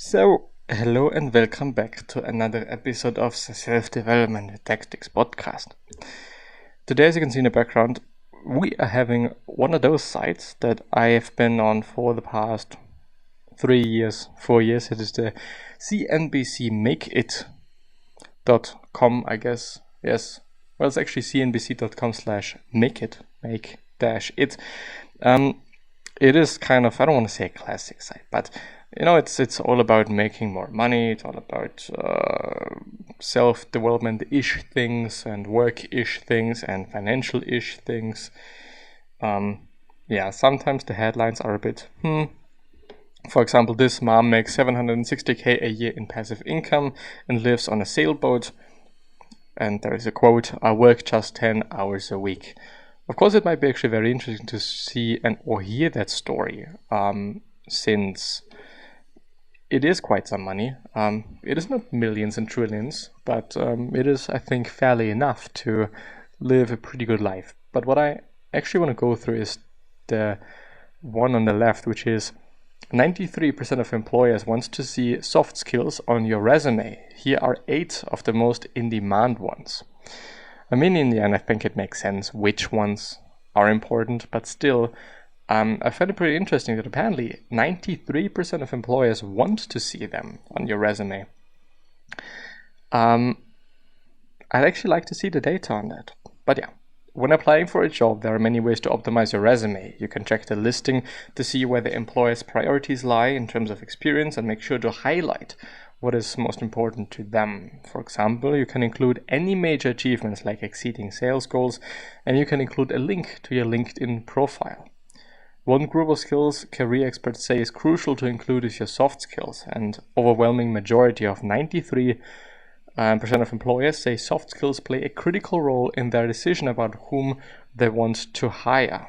Hello and welcome back to another episode of the Self-Development Tactics podcast. Today, as you can see in the background, we are having one of those sites that I have been on for the past 4 years. It is the cnbcmakeit.com, I guess. Yes. Well, it's actually cnbc.com/makeit, make-it. It is kind of, I don't want to say a classic site, but it's all about making more money. It's all about self-development-ish things and work-ish things and financial-ish things. Sometimes the headlines are a bit, For example, this mom makes $760K a year in passive income and lives on a sailboat. And there is a quote, "I work just 10 hours a week." Of course, it might be actually very interesting to see or hear that story, since it is quite some money. It is not millions and trillions, but it is, I think, fairly enough to live a pretty good life. But what I actually want to go through is the one on the left, which is 93% of employers want to see soft skills on your resume. Here are 8 of the most in-demand ones. I mean, in the end, I think it makes sense which ones are important, but still, I find it pretty interesting that apparently 93% of employers want to see them on your resume. I'd actually like to see the data on that. But yeah, when applying for a job, there are many ways to optimize your resume. You can check the listing to see where the employer's priorities lie in terms of experience and make sure to highlight what is most important to them. For example, you can include any major achievements like exceeding sales goals, and you can include a link to your LinkedIn profile. One group of skills career experts say is crucial to include is your soft skills, and overwhelming majority of 93% of employers say soft skills play a critical role in their decision about whom they want to hire.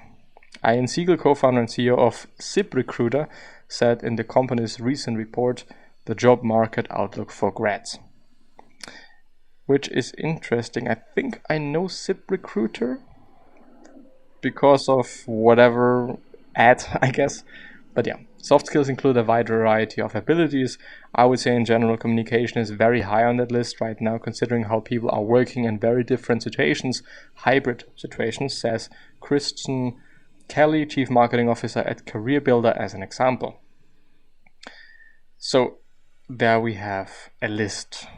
Ian Siegel, co-founder and CEO of ZipRecruiter, said in the company's recent report, "The job market outlook for grads," which is interesting. I think I know ZipRecruiter because of whatever ad, I guess. But yeah, soft skills include a wide variety of abilities. I would say in general, communication is very high on that list right now, considering how people are working in very different situations, hybrid situations, says Kristen Kelly, Chief Marketing Officer at Career Builder, as an example. So there we have a list.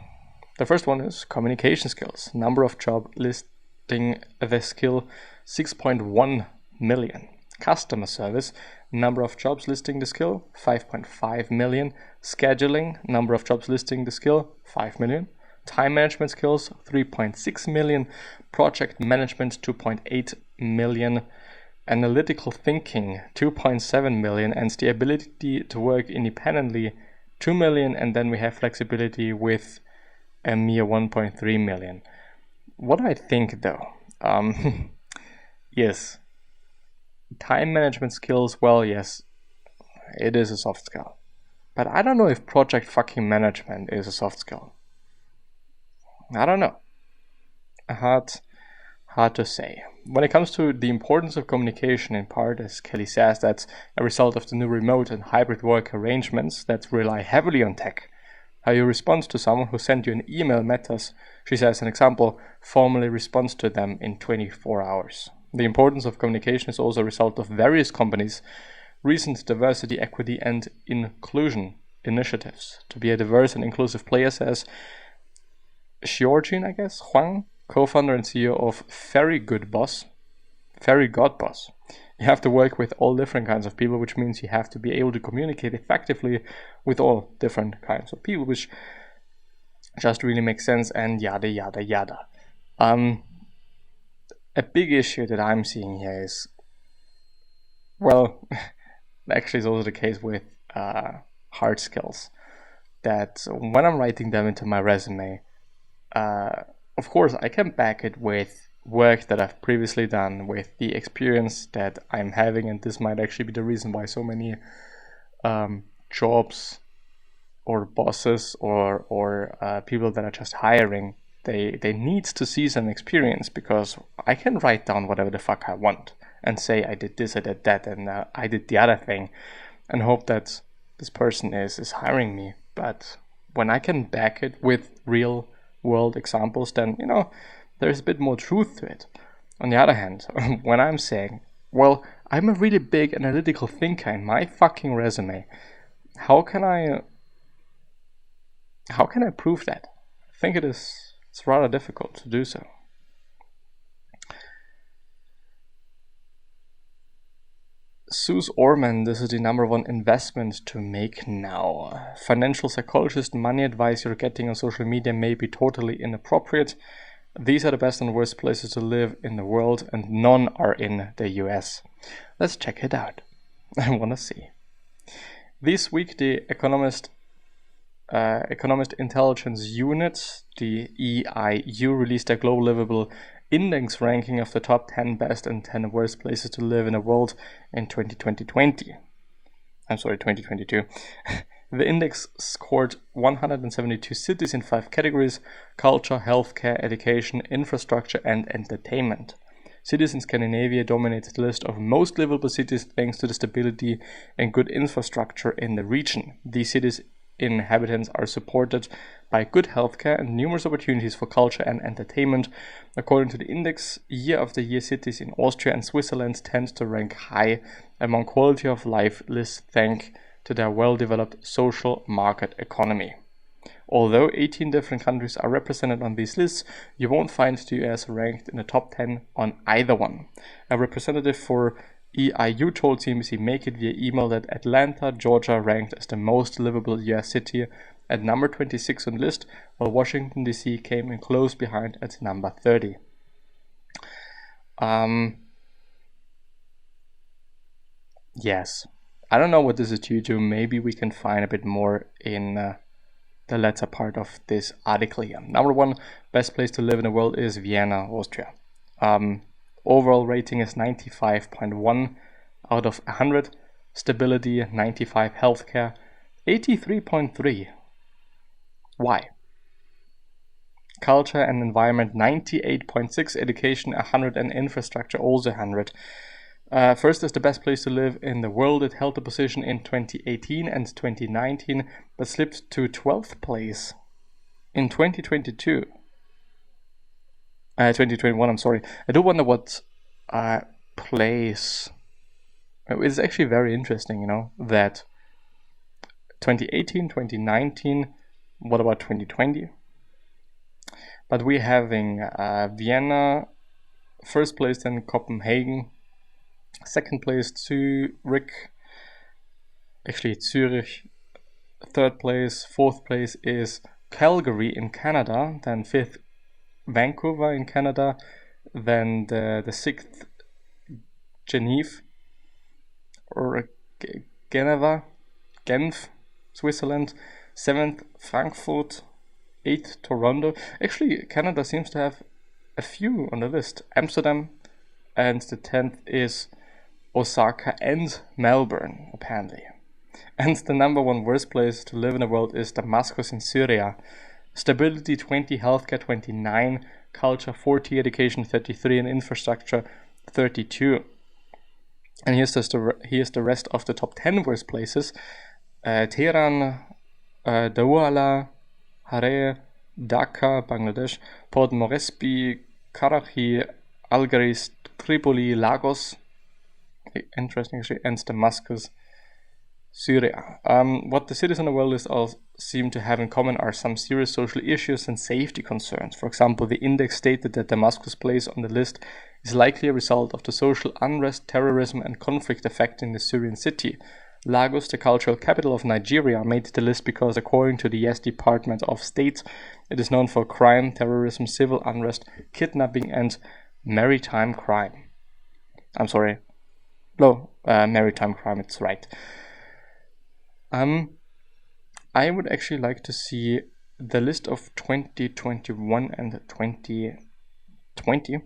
The first one is communication skills. Number of job listing the skill 6.1 million. Customer service, number of jobs listing the skill 5.5 million. Scheduling, number of jobs listing the skill 5 million. Time management skills 3.6 million. Project management 2.8 million. Analytical thinking 2.7 million. And the ability to work independently 2 million, and then we have flexibility with a mere 1.3 million. What I think though, yes, time management skills, well, yes, it is a soft skill. But I don't know if project fucking management is a soft skill. I don't know. Hard to say. When it comes to the importance of communication, in part, as Kelly says, that's a result of the new remote and hybrid work arrangements that rely heavily on tech. How you respond to someone who sent you an email matters. She says, an example, formally responds to them in 24 hours. The importance of communication is also a result of various companies' recent diversity, equity, and inclusion initiatives. To be a diverse and inclusive player, says Xiaojin, Huang, co-founder and CEO of Fairy God Boss. You have to work with all different kinds of people, which means you have to be able to communicate effectively with all different kinds of people, which just really makes sense, and yada yada yada. A big issue that I'm seeing here is, well, actually it's also the case with hard skills, that when I'm writing them into my resume, of course, I can back it with work that I've previously done, with the experience that I'm having, and this might actually be the reason why so many jobs or bosses or people that are just hiring, they need to see some experience, because I can write down whatever the fuck I want and say I did this, I did that, and I did the other thing, and hope that this person is hiring me. but when I can back it with real world examples, then, there's a bit more truth to it. On the other hand, when I'm saying, well, I'm a really big analytical thinker in my fucking resume, how can I prove that? I think it's rather difficult to do so. Suze Orman, this is the number one investment to make now. Financial psychologist, money advice you're getting on social media may be totally inappropriate. These are the best and worst places to live in the world, and none are in the US. Let's check it out. I want to see. This week, the Economist Intelligence Unit, the EIU, released a global livable index ranking of the top 10 best and 10 worst places to live in the world in 2022. The index scored 172 cities in 5 categories: culture, healthcare, education, infrastructure, and entertainment. Cities in Scandinavia dominate the list of most livable cities thanks to the stability and good infrastructure in the region. These cities' inhabitants are supported by good healthcare and numerous opportunities for culture and entertainment. According to the index, year-after-year cities in Austria and Switzerland tend to rank high among quality of life lists thanks to their well-developed social market economy. Although 18 different countries are represented on these lists, you won't find the US ranked in the top 10 on either one. A representative for EIU told CNBC Make It via email that Atlanta, Georgia ranked as the most livable US city at number 26 on the list, while Washington, D.C. came in close behind at number 30. Yes. I don't know what this is due to. Maybe we can find a bit more in the latter part of this article here. Number 1 best place to live in the world is Vienna, Austria. Overall rating is 95.1 out of 100. Stability 95. Healthcare 83.3. Why? Culture and environment 98.6. Education 100 and infrastructure also 100. First is the best place to live in the world. It held the position in 2018 and 2019, but slipped to 12th place in 2021, I'm sorry. I do wonder what place. It's actually very interesting, that 2018, 2019, what about 2020? But we're having Vienna, first place, then Copenhagen, second place Zurich, third place, fourth place is Calgary in Canada, then fifth Vancouver in Canada, then the sixth Geneva, or Genf, Switzerland, seventh Frankfurt, eighth Toronto. Actually, Canada seems to have a few on the list. Amsterdam, and the 10th is Osaka and Melbourne, apparently. And the number 1 worst place to live in the world is Damascus in Syria. Stability 20, healthcare 29, culture 40, education 33, and infrastructure 32. And here's the rest of the top 10 worst places. Tehran, Douala, Harare, Dhaka, Bangladesh, Port Moresby, Karachi, Algiers, Tripoli, Lagos, interesting actually, and Damascus, Syria. What the cities in the world list all seem to have in common are some serious social issues and safety concerns. For example, the index stated that Damascus' place on the list is likely a result of the social unrest, terrorism, and conflict affecting the Syrian city. Lagos, the cultural capital of Nigeria, made the list because, according to the US Department of State, it is known for crime, terrorism, civil unrest, kidnapping, and maritime crime. I'm sorry. No, maritime crime, it's right. I would actually like to see the list of 2021 and 2020.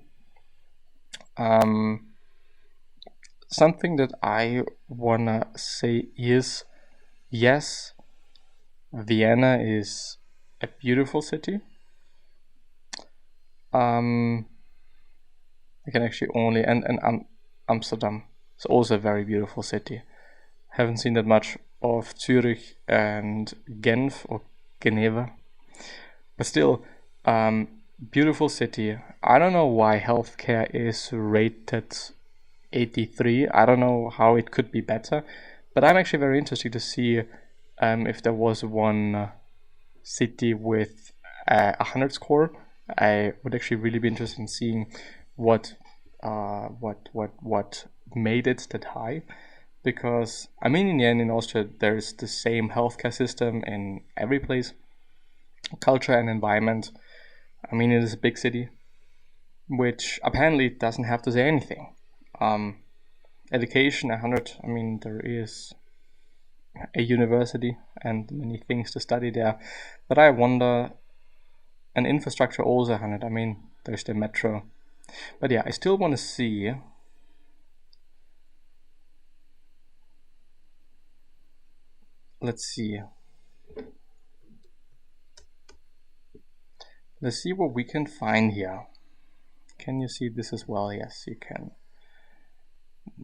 Something that I wanna say is, yes, Vienna is a beautiful city. I can actually and Amsterdam is also a very beautiful city. Haven't seen that much of Zurich and Genf or Geneva. But still, beautiful city. I don't know why healthcare is rated 83. I don't know how it could be better, but I'm actually very interested to see if there was one city with a 100 score. I would actually really be interested in seeing what made it that high, because I mean, in the end, in Austria there's the same healthcare system in every place, culture and environment. I mean, it is a big city, which apparently doesn't have to say anything. Education 100. I mean, there is a university and many things to study there, but I wonder, an infrastructure also 100. I mean, there's the metro, but yeah, I still want to see. Let's see what we can find here. Can you see this as well? Yes, you can.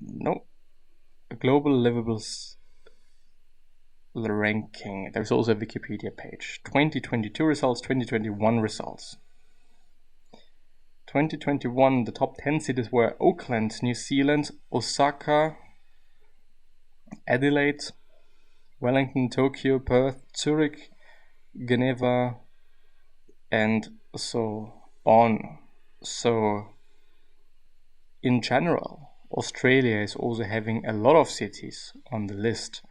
No, global livables ranking. There's also a Wikipedia page. 2022 results, 2021 results. 2021, the top 10 cities were Auckland, New Zealand, Osaka, Adelaide, Wellington, Tokyo, Perth, Zurich, Geneva, and so on. So, in general, Australia is also having a lot of cities on the list.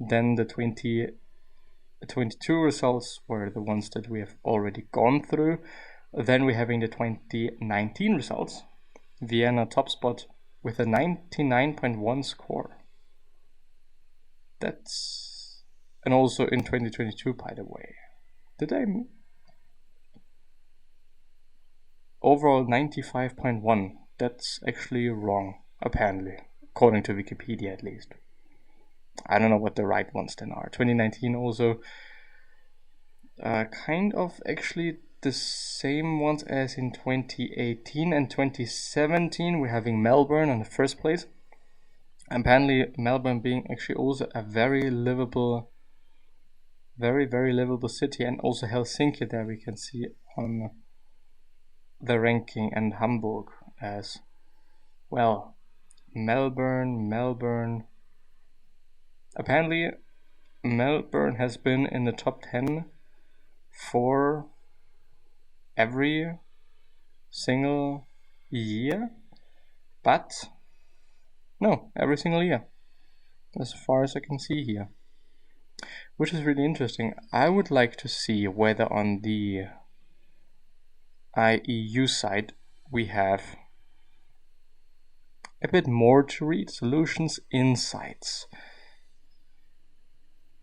Then the 2022 results were the ones that we have already gone through. Then we're having the 2019 results. Vienna top spot with a 99.1 score. That's... and also in 2022, by the way. Did I... overall 95.1. That's actually wrong, apparently, according to Wikipedia at least. I don't know what the right ones then are. 2019 also kind of actually the same ones as in 2018 and 2017. We're having Melbourne in the first place. Apparently Melbourne being actually also a very livable, very livable city, and also Helsinki there we can see on the ranking, and Hamburg as well. Melbourne. Apparently Melbourne has been in the top 10 for every single year, but no, every single year, as far as I can see here, which is really interesting. I would like to see whether on the IEU side we have a bit more to read. Solutions, insights.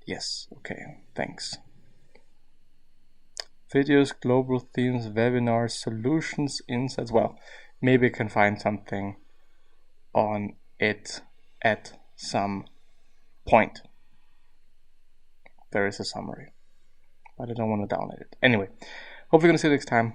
Yes, okay, thanks. Videos, global themes, webinars, solutions, insights. Well, maybe I can find something on it at some point. There is a summary, but I don't want to download it. Anyway, hope you're going to see you next time.